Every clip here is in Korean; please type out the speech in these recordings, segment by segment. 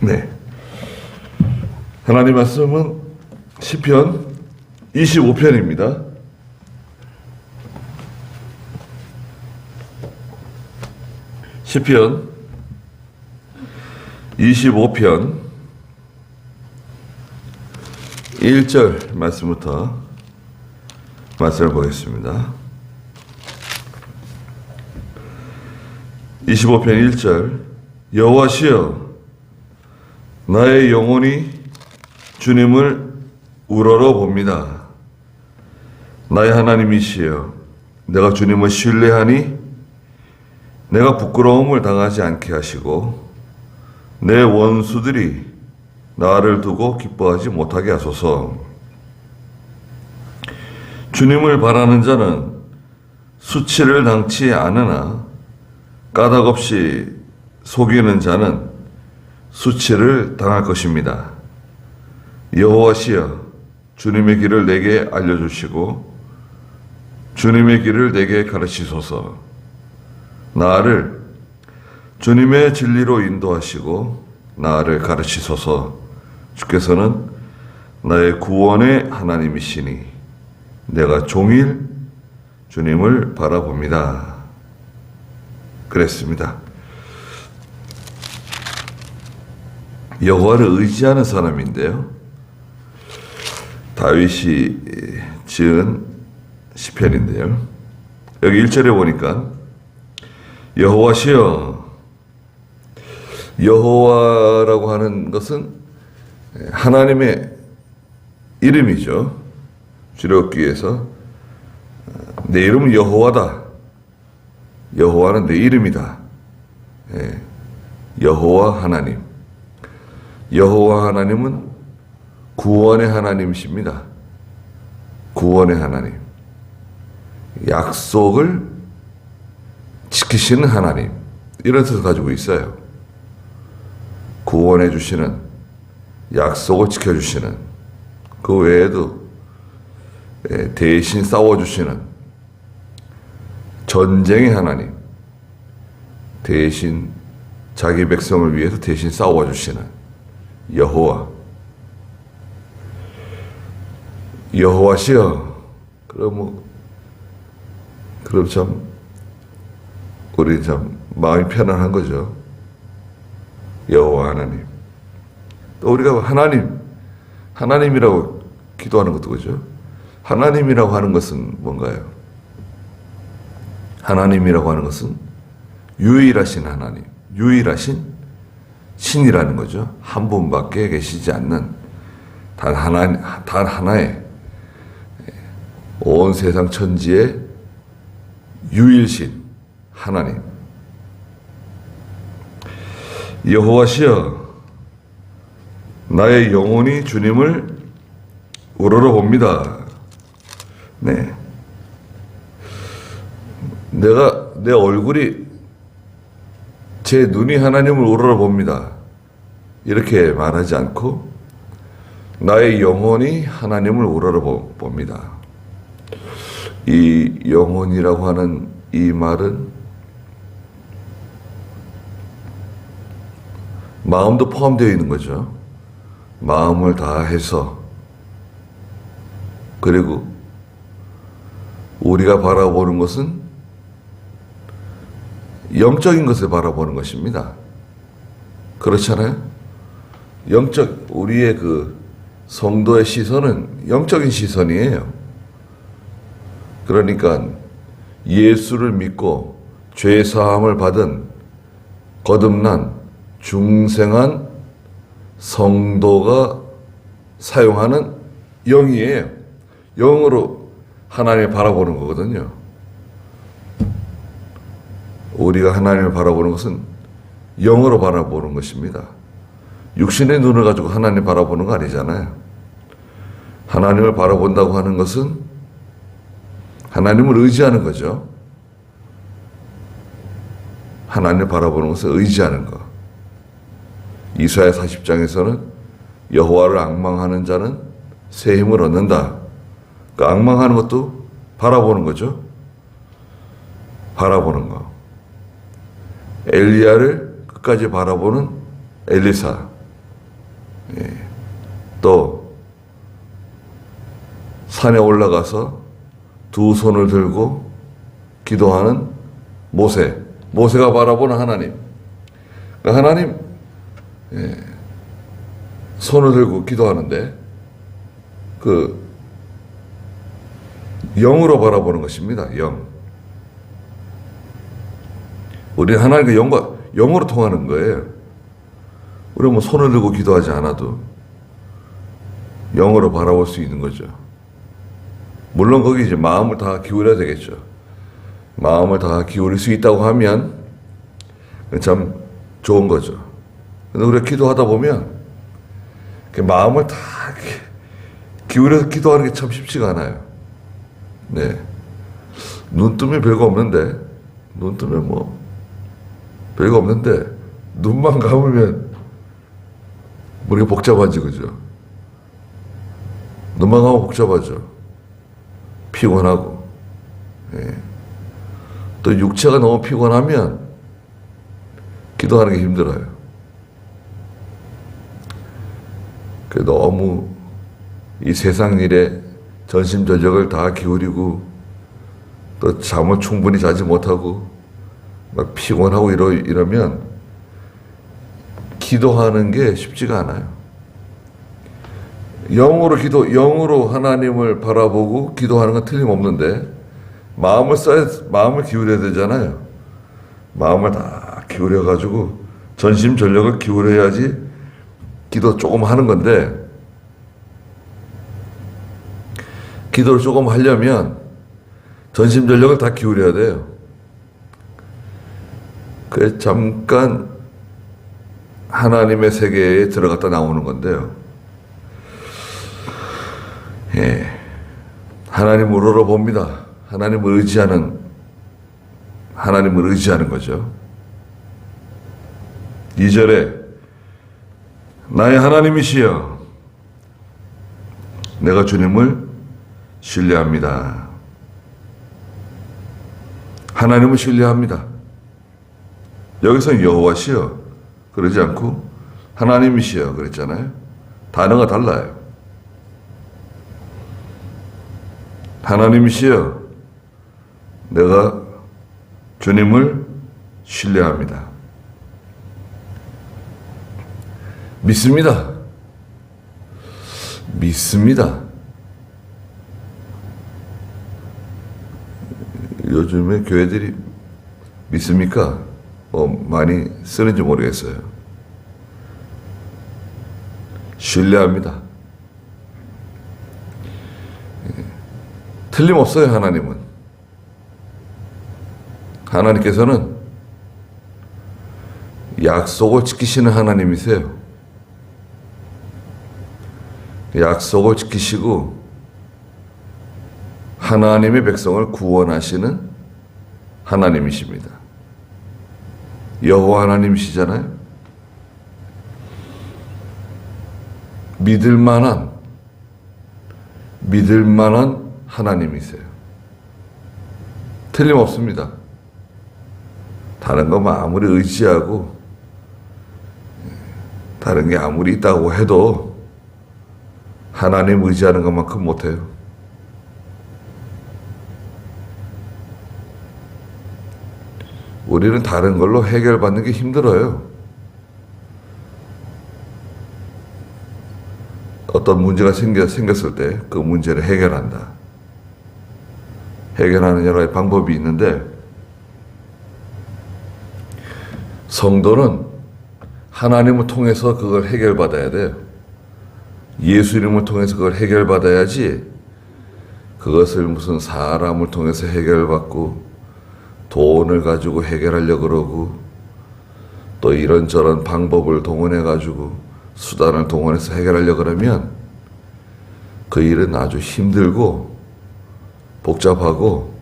네. 하나님 말씀은 시편 25편입니다. 시편 25편 1절 말씀부터 말씀을 보겠습니다. 25편 1절 여호와시여 나의 영혼이 주님을 우러러 봅니다. 나의 하나님이시여 내가 주님을 신뢰하니 내가 부끄러움을 당하지 않게 하시고 내 원수들이 나를 두고 기뻐하지 못하게 하소서. 주님을 바라는 자는 수치를 당치 않으나 까닭없이 속이는 자는 수치를 당할 것입니다. 여호와시여 주님의 길을 내게 알려주시고 주님의 길을 내게 가르치소서. 나를 주님의 진리로 인도하시고 나를 가르치소서. 주께서는 나의 구원의 하나님이시니 내가 종일 주님을 바라봅니다. 그랬습니다. 여호와를 의지하는 사람인데요. 다윗이 지은 시편인데요. 여기 1절에 보니까 여호와시여, 여호와라고 하는 것은 하나님의 이름이죠. 출애굽기에서 내 이름은 여호와다. 여호와는 내 이름이다. 여호와 하나님. 여호와 하나님은 구원의 하나님이십니다. 구원의 하나님. 약속을 지키시는 하나님. 이런 뜻을 가지고 있어요. 구원해 주시는, 약속을 지켜주시는, 그 외에도 대신 싸워주시는 전쟁의 하나님, 대신 자기 백성을 위해서 대신 싸워주시는 여호와. 여호와시여. 그럼 참 우리 참 마음이 편안한 거죠. 여호와 하나님. 또 우리가 하나님이라고 기도하는 것도 그죠. 하나님이라고 하는 것은 뭔가요? 하나님이라고 하는 것은 유일하신 하나님, 유일하신 신이라는 거죠. 한 분밖에 계시지 않는 단 하나의 온 세상 천지의 유일신 하나님. 여호와시여 나의 영혼이 주님을 우러러 봅니다. 네. 내 얼굴이, 제 눈이 하나님을 우러러 봅니다. 이렇게 말하지 않고 나의 영혼이 하나님을 우러러 봅니다. 이 영혼이라고 하는 이 말은 마음도 포함되어 있는 거죠. 마음을 다해서, 그리고 우리가 바라보는 것은 영적인 것을 바라보는 것입니다. 그렇잖아요? 우리의 그 성도의 시선은 영적인 시선이에요. 그러니까 예수를 믿고 죄 사함을 받은 거듭난 중생한 성도가 사용하는 영이에요. 영으로 하나님을 바라보는 거거든요. 우리가 하나님을 바라보는 것은 영으로 바라보는 것입니다. 육신의 눈을 가지고 하나님을 바라보는 거 아니잖아요. 하나님을 바라본다고 하는 것은 하나님을 의지하는 거죠. 하나님을 바라보는 것은 의지하는 것. 이사야 40장에서는 여호와를 앙망하는 자는 새 힘을 얻는다. 그 앙망하는 것도 바라보는 거죠. 바라보는 거. 엘리야를 끝까지 바라보는 엘리사. 또 산에 올라가서 두 손을 들고 기도하는 모세가 바라보는 하나님. 그러니까 하나님 손을 들고 기도하는데 그 영으로 바라보는 것입니다. 영. 우리는 하나님과 영으로 통하는 거예요. 우리는 뭐 손을 들고 기도하지 않아도 영으로 바라볼 수 있는 거죠. 물론 거기 이제 마음을 다 기울여야 되겠죠. 마음을 다 기울일 수 있다고 하면 참 좋은 거죠. 근데 우리가 기도하다 보면 마음을 다 기울여서 기도하는 게 참 쉽지가 않아요. 네. 눈 뜨면 별거 없는데, 눈 뜨면 뭐, 별거 없는데, 눈만 감으면 머리가 복잡하지, 그죠? 눈만 감으면 복잡하죠. 피곤하고. 네. 또 육체가 너무 피곤하면 기도하는 게 힘들어요. 너무 이 세상 일에 전심전력을 다 기울이고 또 잠을 충분히 자지 못하고 막 피곤하고 이러면 기도하는 게 쉽지가 않아요. 영으로 하나님을 바라보고 기도하는 건 틀림없는데 마음을 기울여야 되잖아요. 마음을 다 기울여가지고 전심전력을 기울여야지 기도 조금 하는 건데 기도를 조금 하려면 전심전력을 다 기울여야 돼요. 그래서 잠깐 하나님의 세계에 들어갔다 나오는 건데요. 하나님을 우러러봅니다. 하나님을 의지하는 거죠. 2절에 나의 하나님이시여 내가 주님을 신뢰합니다. 하나님을 신뢰합니다. 여기서 여호와시여 그러지 않고 하나님이시여 그랬잖아요. 단어가 달라요. 하나님이시여 내가 주님을 신뢰합니다. 믿습니다. 요즘에 교회들이 믿습니까? 많이 쓰는지 모르겠어요. 신뢰합니다. 틀림없어요, 하나님은. 하나님께서는 약속을 지키시는 하나님이세요. 약속을 지키시고 하나님의 백성을 구원하시는 하나님이십니다. 여호와 하나님이시잖아요. 믿을 만한 하나님이세요. 틀림없습니다. 다른 거 아무리 의지하고 다른 게 아무리 있다고 해도 하나님 의지하는 것만큼 못해요. 우리는 다른 걸로 해결받는 게 힘들어요. 어떤 문제가 생겼을 때 그 문제를 해결한다. 해결하는 여러 가지 방법이 있는데 성도는 하나님을 통해서 그걸 해결받아야 돼요. 예수 이름을 통해서 그걸 해결받아야지 그것을 무슨 사람을 통해서 해결받고 돈을 가지고 해결하려고 그러고 또 이런저런 방법을 동원해 가지고 수단을 동원해서 해결하려고 그러면 그 일은 아주 힘들고 복잡하고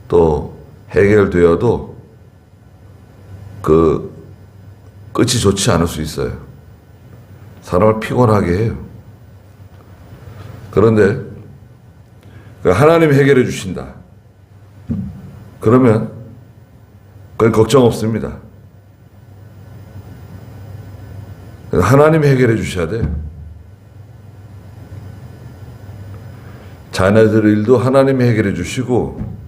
또 해결되어도 그 끝이 좋지 않을 수 있어요. 사람을 피곤하게 해요. 그런데 하나님이 해결해 주신다. 그러면 그건 걱정 없습니다. 하나님이 해결해 주셔야 돼. 자녀들 일도 하나님이 해결해 주시고,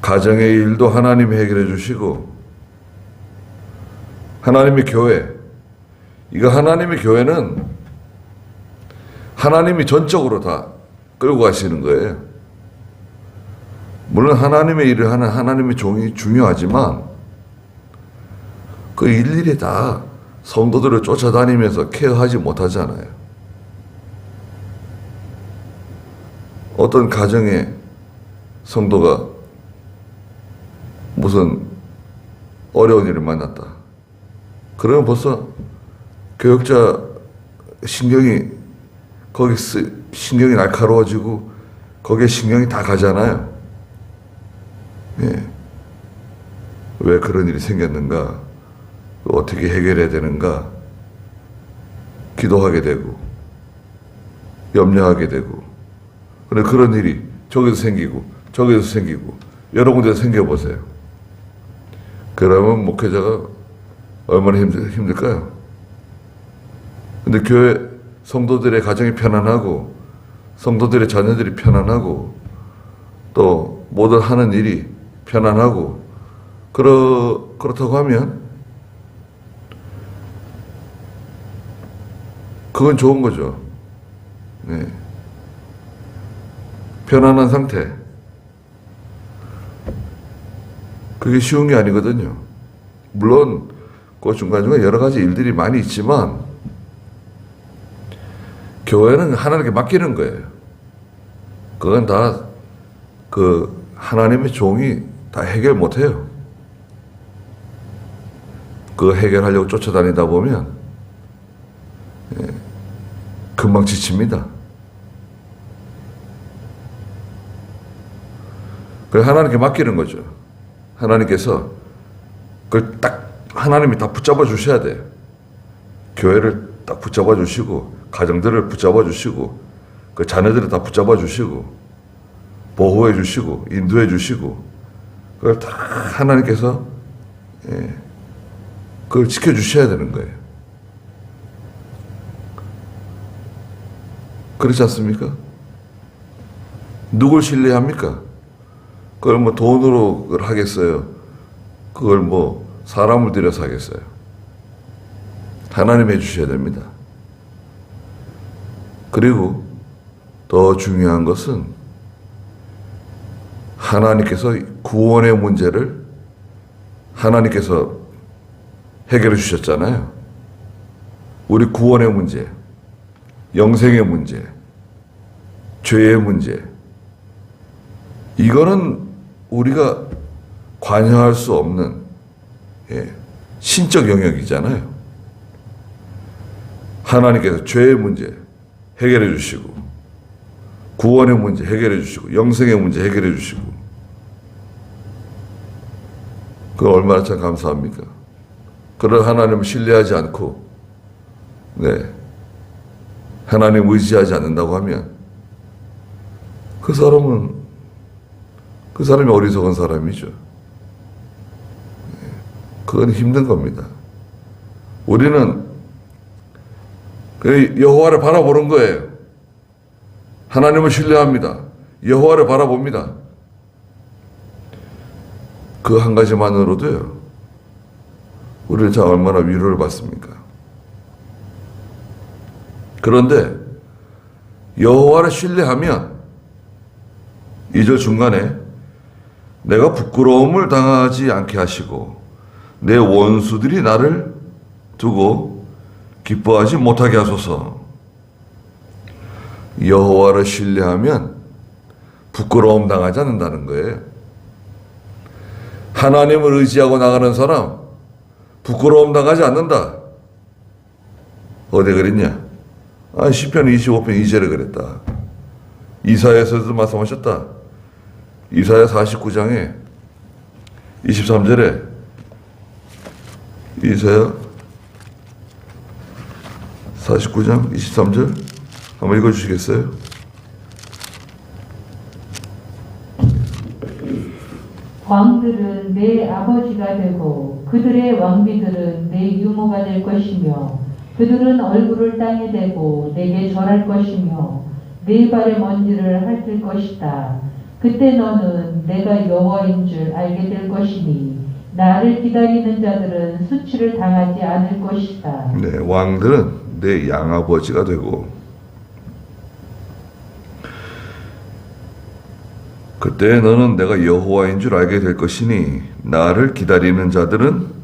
가정의 일도 하나님이 해결해 주시고, 하나님의 교회, 이거 하나님의 교회는 하나님이 전적으로 다 끌고 가시는 거예요. 물론 하나님의 일을 하는 하나님의 종이 중요하지만 그 일일이 다 성도들을 쫓아다니면서 케어하지 못하잖아요. 어떤 가정에 성도가 무슨 어려운 일을 만났다. 그러면 벌써 교역자 신경이 날카로워지고 거기에 신경이 다 가잖아요. 예. 왜 그런 일이 생겼는가? 어떻게 해결해야 되는가? 기도하게 되고 염려하게 되고, 그래 그런 일이 저기서 생기고 저기서 생기고 여러 군데서 생겨보세요. 그러면 목회자가 얼마나 힘들까요? 근데 교회 성도들의 가정이 편안하고 성도들의 자녀들이 편안하고 또 모든 하는 일이 편안하고 그렇다고 하면 그건 좋은 거죠. 네. 편안한 상태. 그게 쉬운 게 아니거든요. 물론 그 중간중간 여러 가지 일들이 많이 있지만 교회는 하나님께 맡기는 거예요. 그건 다 그 하나님의 종이 다 해결 못해요. 그거 해결하려고 쫓아다니다 보면 금방 지칩니다. 그래서 하나님께 맡기는 거죠. 하나님께서 그걸 딱 하나님이 다 붙잡아 주셔야 돼요. 교회를 딱 붙잡아 주시고 가정들을 붙잡아 주시고 그 자녀들을 다 붙잡아 주시고 보호해 주시고 인도해 주시고 그걸 다 하나님께서 그걸 지켜 주셔야 되는 거예요. 그렇지 않습니까? 누굴 신뢰합니까? 그걸 뭐 돈으로 그걸 하겠어요? 그걸 뭐 사람을 들여서 하겠어요? 하나님 해주셔야 됩니다. 그리고 더 중요한 것은 하나님께서 구원의 문제를 하나님께서 해결해 주셨잖아요. 우리 구원의 문제, 영생의 문제, 죄의 문제, 이거는 우리가 관여할 수 없는 신적 영역이잖아요. 하나님께서 죄의 문제 해결해 주시고 구원의 문제 해결해 주시고 영생의 문제 해결해 주시고 그거 얼마나 참 감사합니까? 그런 하나님을 신뢰하지 않고 하나님 의지하지 않는다고 하면 그 사람이 어리석은 사람이죠. 그건 힘든 겁니다. 우리는 여호와를 바라보는 거예요. 하나님을 신뢰합니다. 여호와를 바라봅니다. 그 한 가지만으로도요, 우리는 참 얼마나 위로를 받습니까? 그런데 여호와를 신뢰하면 2절 중간에 내가 부끄러움을 당하지 않게 하시고 내 원수들이 나를 두고 기뻐하지 못하게 하소서. 여호와를 신뢰하면 부끄러움 당하지 않는다는 거예요. 하나님을 의지하고 나가는 사람 부끄러움 당하지 않는다. 어디 그랬냐? 시편 25편 2절에 그랬다. 이사야에서도 말씀하셨다. 이사야 49장에 23절에 이사야 49장 23절 한번 읽어주시겠어요? 왕들은 내 아버지가 되고 그들의 왕비들은 내 유모가 될 것이며 그들은 얼굴을 땅에 대고 내게 절할 것이며 네 발의 먼지를 핥을 것이다. 그때 너는 내가 여호와인 줄 알게 될 것이니 나를 기다리는 자들은 수치를 당하지 않을 것이다. 네, 왕들은 내 양아버지가 되고 그때 너는 내가 여호와인 줄 알게 될 것이니 나를 기다리는 자들은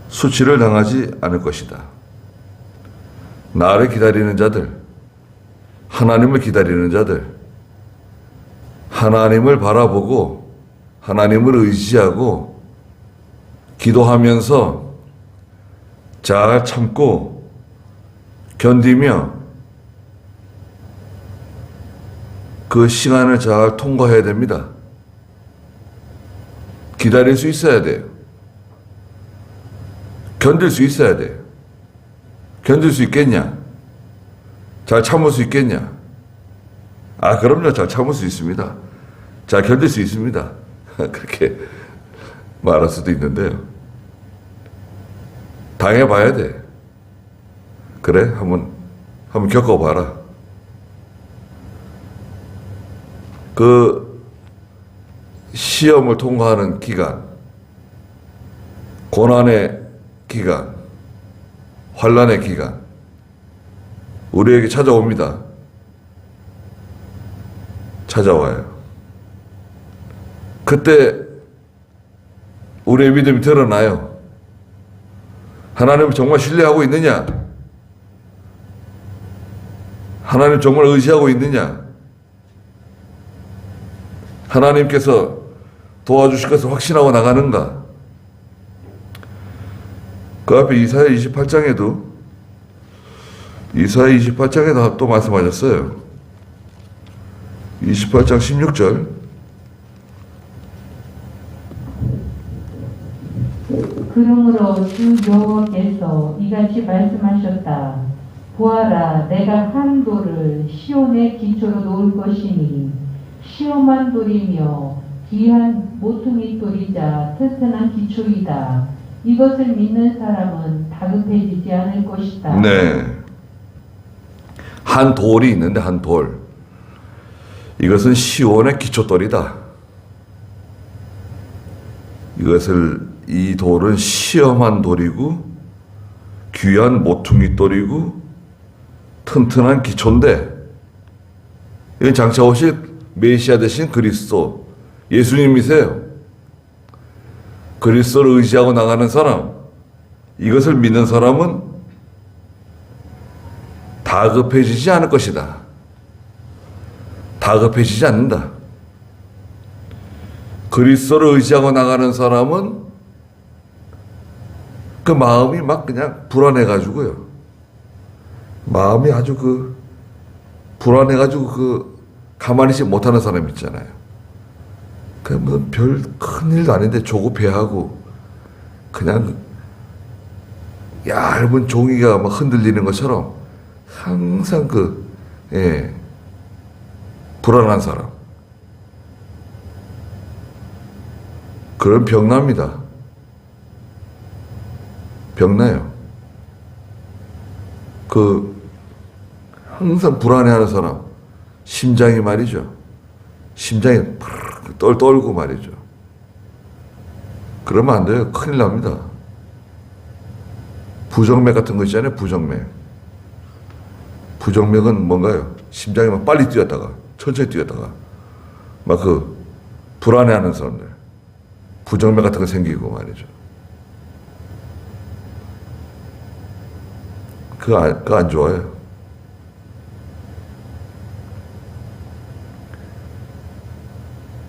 수치를 당하지 않을 것이다. 나를 기다리는 자들, 하나님을 기다리는 자들, 하나님을 바라보고 하나님을 의지하고 기도하면서 잘 참고 견디며 그 시간을 잘 통과해야 됩니다. 기다릴 수 있어야 돼요. 견딜 수 있어야 돼요. 견딜 수 있겠냐? 잘 참을 수 있겠냐? 아, 그럼요. 잘 참을 수 있습니다. 잘 견딜 수 있습니다. 그렇게 말할 수도 있는데요. 당해봐야 돼. 그래? 한번 겪어봐라. 그 시험을 통과하는 기간, 고난의 기간, 환난의 기간, 우리에게 찾아옵니다. 찾아와요. 그때 우리의 믿음이 드러나요. 하나님을 정말 신뢰하고 있느냐? 하나님 정말 의지하고 있느냐? 하나님께서 도와주실 것을 확신하고 나가는가? 그 앞에 이사야 28장에도 또 말씀하셨어요. 28장 16절. 그러므로 주 여호와께서 이같이 말씀하셨다. 보아라, 내가 한 돌을 시온의 기초로 놓을 것이니 시험한 돌이며 귀한 모퉁이 돌이자 튼튼한 기초이다. 이것을 믿는 사람은 다급해지지 않을 것이다. 네. 한 돌이 있는데 한 돌. 이것은 시온의 기초돌이다. 이 돌은 시험한 돌이고 귀한 모퉁이 돌이고 튼튼한 기초인데 이건 장차 오실 메시아 대신 그리스도 예수님이세요. 그리스도를 의지하고 나가는 사람, 이것을 믿는 사람은 다급해지지 않을 것이다. 다급해지지 않는다. 그리스도를 의지하고 나가는 사람은 그 마음이 막 그냥 불안해가지고요. 마음이 아주 불안해가지고 가만히 있지 못하는 사람 있잖아요. 그 무슨 별 큰일도 아닌데 조급해하고 그냥 얇은 종이가 막 흔들리는 것처럼 항상 불안한 사람. 그런 병납니다. 병나요. 항상 불안해하는 사람. 심장이 말이죠. 심장이 떨고 말이죠. 그러면 안 돼요. 큰일 납니다. 부정맥 같은 거 있잖아요. 부정맥. 부정맥은 뭔가요? 심장이 막 빨리 뛰었다가 천천히 뛰었다가 막 불안해하는 사람들. 부정맥 같은 거 생기고 말이죠. 그거 안 좋아요.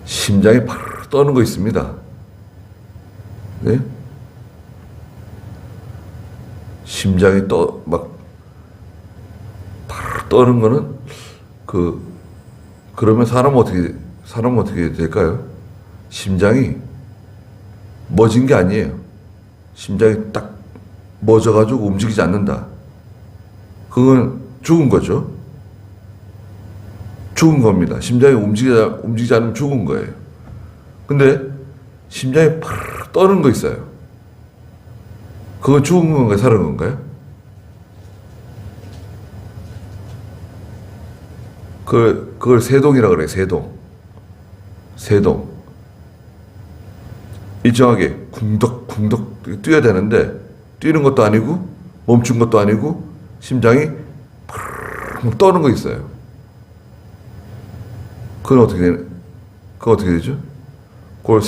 심장이 파르르 떠는 거 있습니다. 네? 심장이 막 파르르 떠는 거는 그러면 사람은 어떻게 될까요? 심장이 멎은 게 아니에요. 심장이 딱 멎어가지고 움직이지 않는다. 그건 죽은 거죠. 죽은 겁니다. 심장이 움직이지 않으면 죽은 거예요. 근데 심장이 파르르 떠는 거 있어요. 그건 죽은 건가요? 살은 건가요? 그걸 세동이라 그래요. 세동. 일정하게 쿵덕쿵덕 뛰어야 되는데 뛰는 것도 아니고 멈춘 것도 아니고 심장이 파르르 떠는 거 있어요. 그건 어떻게 되죠? 그걸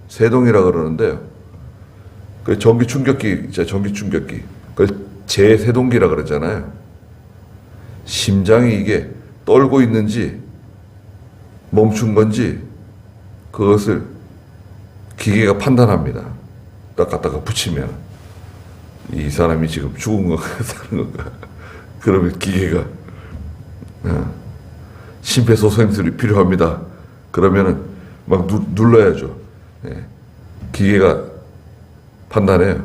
세동이라 그러는데요. 그 전기 충격기. 그걸 제세동기라 그러잖아요. 심장이 이게 떨고 있는지 멈춘 건지 그것을 기계가 판단합니다. 딱 갖다가 붙이면 이 사람이 지금 죽은 건가 사는 건가. 그러면 기계가 심폐소생술이 필요합니다. 그러면은 막 눌러야죠. 예. 기계가 판단해요.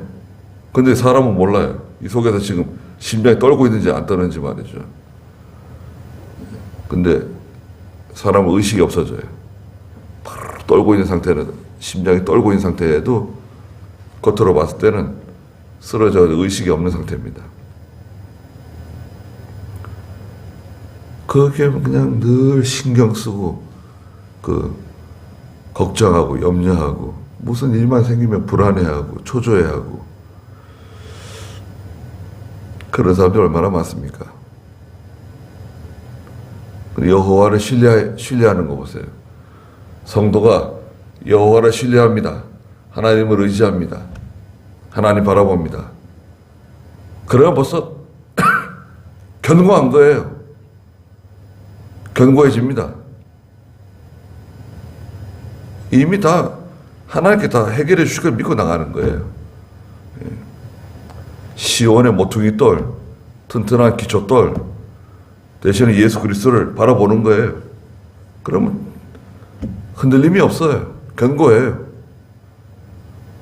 근데 사람은 몰라요. 이 속에서 지금 심장이 떨고 있는지 안 떠는지 말이죠. 근데 사람은 의식이 없어져요. 바로 떨고 있는 상태는, 심장이 떨고 있는 상태에도 겉으로 봤을 때는 쓰러져 의식이 없는 상태입니다. 그게 그냥 늘 신경 쓰고 걱정하고 염려하고 무슨 일만 생기면 불안해하고 초조해하고 그런 사람들이 얼마나 많습니까? 여호와를 신뢰하는 거 보세요. 성도가 여호와를 신뢰합니다. 하나님을 의지합니다. 하나님 바라봅니다. 그러면 벌써 견고한 거예요. 견고해집니다. 이미 다 하나님께 다 해결해 주실 걸 믿고 나가는 거예요. 시온의 모퉁이 돌, 튼튼한 기초돌 대신에 예수 그리스도를 바라보는 거예요. 그러면 흔들림이 없어요. 견고해요.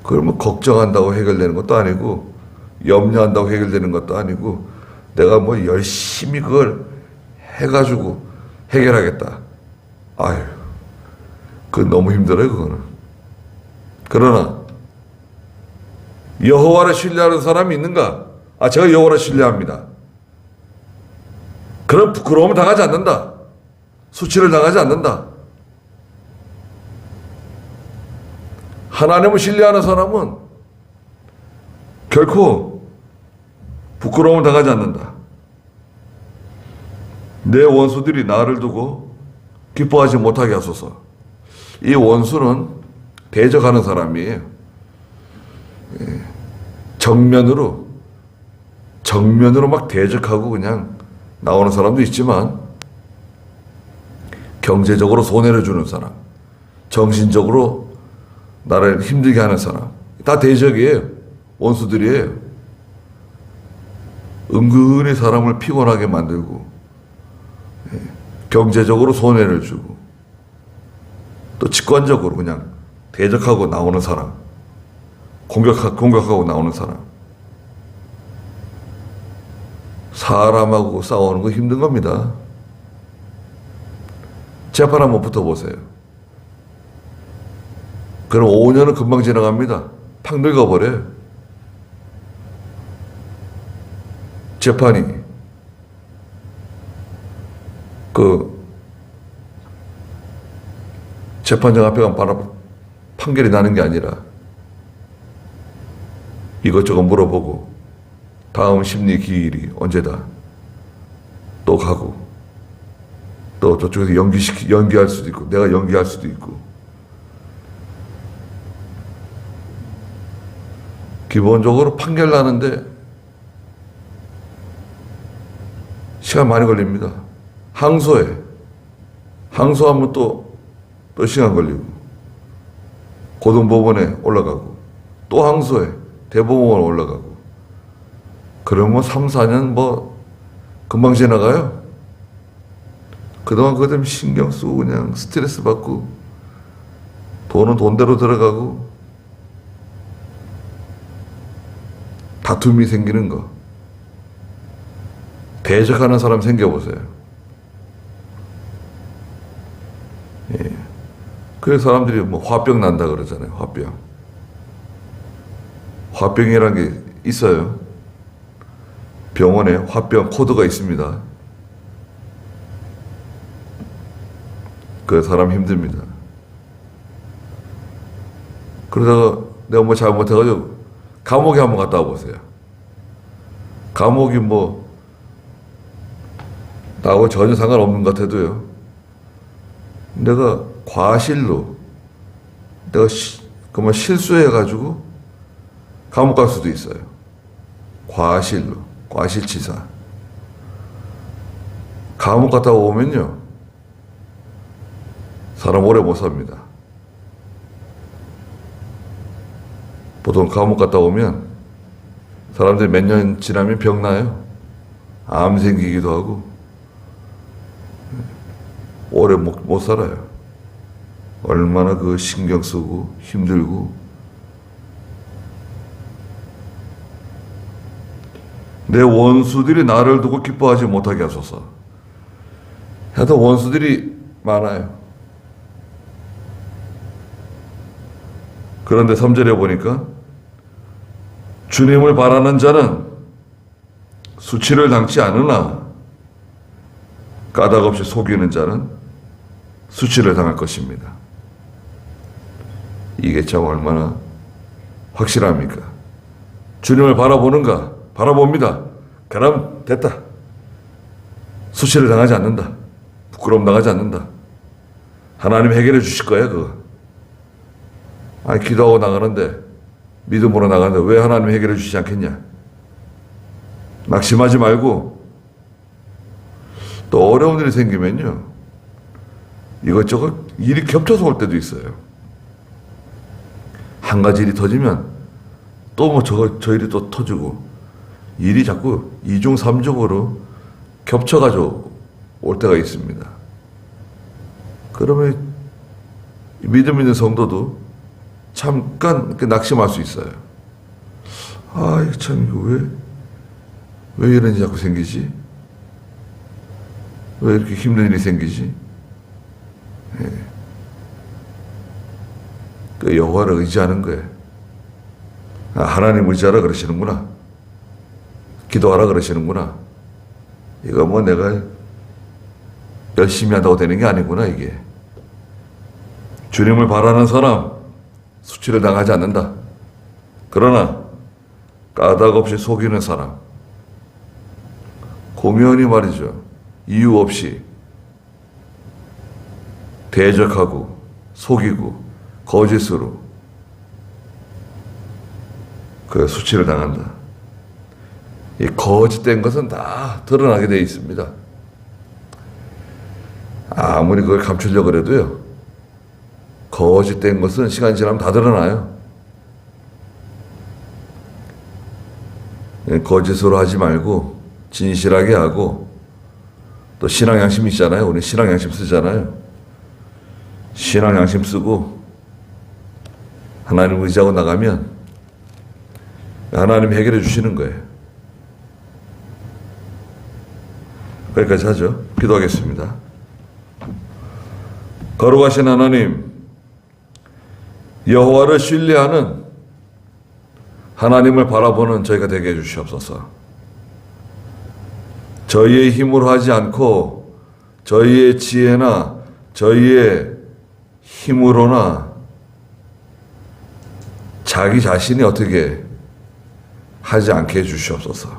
그걸 뭐 걱정한다고 해결되는 것도 아니고 염려한다고 해결되는 것도 아니고 내가 뭐 열심히 그걸 해가지고 해결하겠다. 아유, 그건 너무 힘들어요, 그거는. 그러나 여호와를 신뢰하는 사람이 있는가? 제가 여호와를 신뢰합니다. 그런 부끄러움을 당하지 않는다. 수치를 당하지 않는다. 하나님을 신뢰하는 사람은 결코 부끄러움을 당하지 않는다. 내 원수들이 나를 두고 기뻐하지 못하게 하소서. 이 원수는 대적하는 사람이에요. 정면으로 막 대적하고 그냥 나오는 사람도 있지만 경제적으로 손해를 주는 사람, 정신적으로 나를 힘들게 하는 사람, 다 대적이에요. 원수들이에요. 은근히 사람을 피곤하게 만들고 경제적으로 손해를 주고 또 직관적으로 그냥 대적하고 나오는 사람, 공격하고 나오는 사람. 사람하고 싸우는 거 힘든 겁니다. 재판 한번 붙어보세요. 그럼 5년은 금방 지나갑니다. 팍 늙어버려요. 재판이 재판장 앞에 가면 바로 판결이 나는 게 아니라 이것저것 물어보고 다음 심리 기일이 언제다 또 가고 또 저쪽에서 연기할 수도 있고 내가 연기할 수도 있고 기본적으로 판결 나는데 시간 많이 걸립니다. 항소하면 또 시간 걸리고 고등법원에 올라가고 또 항소해 대법원에 올라가고 그러면 3, 4년 금방 지나가요. 그동안 그것 때문에 신경 쓰고 그냥 스트레스 받고 돈은 돈대로 들어가고 다툼이 생기는 거. 대적하는 사람 생겨보세요. 예. 그래서 사람들이 뭐 화병 난다 그러잖아요. 화병. 화병이라는 게 있어요. 병원에 화병 코드가 있습니다. 그 사람 힘듭니다. 그러다가 내가 뭐 잘못해가지고 감옥에 한번 갔다 와보세요. 감옥이 뭐 나하고 전혀 상관없는 것 같아도요. 내가 과실로 내가 그만 실수해가지고 감옥 갈 수도 있어요. 과실로, 과실치사. 감옥 갔다 오면요, 사람 오래 못 삽니다. 보통 감옥 갔다 오면 사람들이 몇 년 지나면 병 나요. 암 생기기도 하고 오래 못 살아요. 얼마나 그 신경 쓰고 힘들고. 내 원수들이 나를 두고 기뻐하지 못하게 하소서. 하여튼 원수들이 많아요. 그런데 3절에 보니까 주님을 바라는 자는 수치를 당치 않으나 까닭 없이 속이는 자는 수치를 당할 것입니다. 이게 참 얼마나 확실합니까? 주님을 바라보는가? 바라봅니다. 그럼 됐다. 수치를 당하지 않는다. 부끄러움 당하지 않는다. 하나님 해결해 주실 거야, 그거. 아니, 기도하고 나가는데, 믿음으로 나가는데 왜 하나님 해결해 주시지 않겠냐? 낙심하지 말고, 또 어려운 일이 생기면요, 이것저것 일이 겹쳐서 올 때도 있어요. 한 가지 일이 터지면 또 뭐 저 일이 또 터지고, 일이 자꾸 2중 3중으로 겹쳐가지고 올 때가 있습니다. 그러면 믿음 있는 성도도 잠깐 낙심할 수 있어요. 아, 이거 참, 왜 이런 일이 자꾸 생기지? 왜 이렇게 힘든 일이 생기지? 예. 그 여호와를 의지하는 거예요. 아, 하나님 의지하라 그러시는구나. 기도하라 그러시는구나. 이거 뭐 내가 열심히 한다고 되는 게 아니구나, 이게. 주님을 바라는 사람, 수치를 당하지 않는다. 그러나 까닭 없이 속이는 사람, 공연히 말이죠. 이유 없이 대적하고 속이고 거짓으로 그 수치를 당한다. 이 거짓된 것은 다 드러나게 되어 있습니다. 아무리 그걸 감추려고 해도요, 거짓된 것은 시간이 지나면 다 드러나요. 거짓으로 하지 말고 진실하게 하고, 또 신앙 양심 있잖아요. 우리 신앙 양심 쓰잖아요. 신앙 양심 쓰고 하나님 의지하고 나가면 하나님 해결해 주시는 거예요. 거기까지 하죠. 기도하겠습니다. 거룩하신 하나님, 여호와를 신뢰하는 하나님을 바라보는 저희가 되게 해주시옵소서. 저희의 힘으로 하지 않고 저희의 지혜나 저희의 힘으로나 자기 자신이 어떻게 하지 않게 해주시옵소서.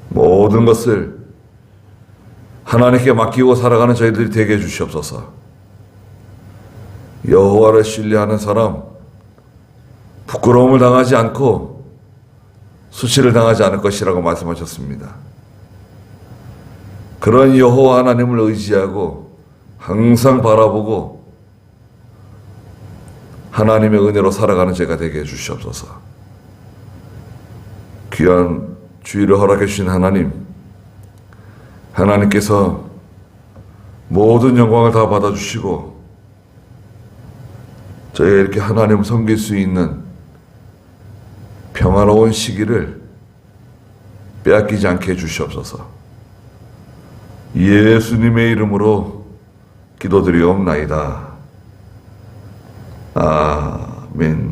모든 것을 하나님께 맡기고 살아가는 저희들이 되게 해주시옵소서. 여호와를 신뢰하는 사람, 부끄러움을 당하지 않고 수치를 당하지 않을 것이라고 말씀하셨습니다. 그런 여호와 하나님을 의지하고 항상 바라보고 하나님의 은혜로 살아가는 제가 되게 해주시옵소서. 귀한 주의를 허락해 주신 하나님, 하나님께서 모든 영광을 다 받아주시고 저희가 이렇게 하나님을 섬길 수 있는 평화로운 시기를 빼앗기지 않게 해주시옵소서. 예수님의 이름으로 기도드리옵나이다. 아멘.